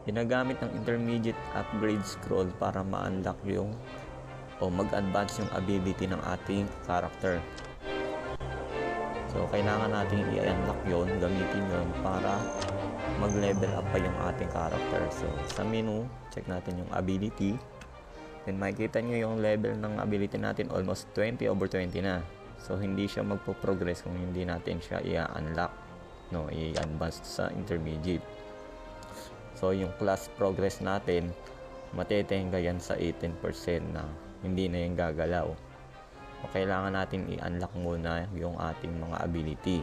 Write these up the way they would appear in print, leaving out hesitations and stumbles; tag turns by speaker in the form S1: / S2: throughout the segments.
S1: Ginagamit ng intermediate upgrade scroll para ma-unlock yung o mag-advance yung ability ng ating character. So, kailangan natin i-unlock yun, gamitin yun para mag-level up pa yung ating character. So, sa menu, check natin yung ability. Then, makikita nyo yung level ng ability natin, almost 20/20 na. So, hindi siya magpo-progress kung hindi natin siya i-unlock, no, i-advance sa intermediate. So, yung class progress natin, matetenga yan sa 18% na hindi na yung gagalaw. So, kailangan natin i-unlock muna yung ating mga ability.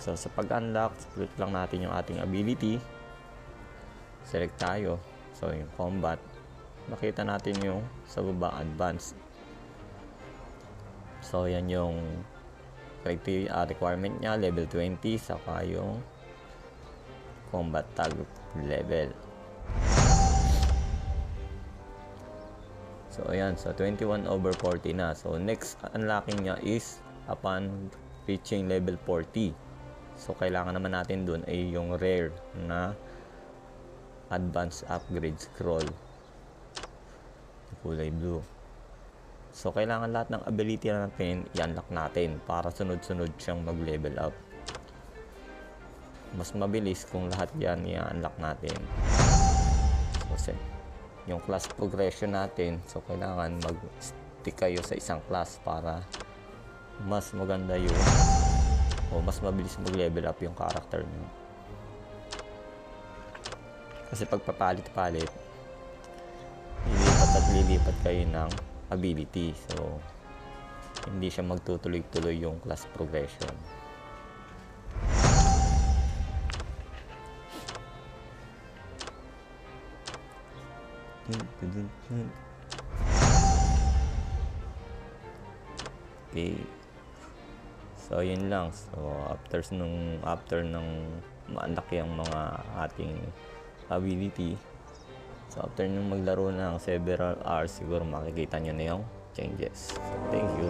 S1: So, sa pag-unlock, click lang natin yung ating ability. Select tayo. So, yung combat. Makita natin yung sa baba, advanced. So, yan yung requirement niya, level 20, saka yung combat tag level. So, ayan. So, 21/40 na. So, next unlocking niya is upon reaching level 40. So, kailangan naman natin dun ay yung rare na advanced upgrade scroll. Kulay blue. So, kailangan lahat ng ability natin i-unlock natin para sunod-sunod siyang mag-level up. Mas mabilis kung lahat yan i-unlock natin. So, yung class progression natin, so kailangan mag-stick kayo sa isang class para mas maganda yung o mas mabilis mag-level up yung character nyo. Kasi pag papalit-palit, lilipat kayo ng ability. So, hindi siya magtutuloy-tuloy yung class progression. Okay. So, yun lang. So, after ng ma-unlock yung mga ating ability, so after nung maglaro ng several hours, siguro makikita nyo na yung changes. So, thank you.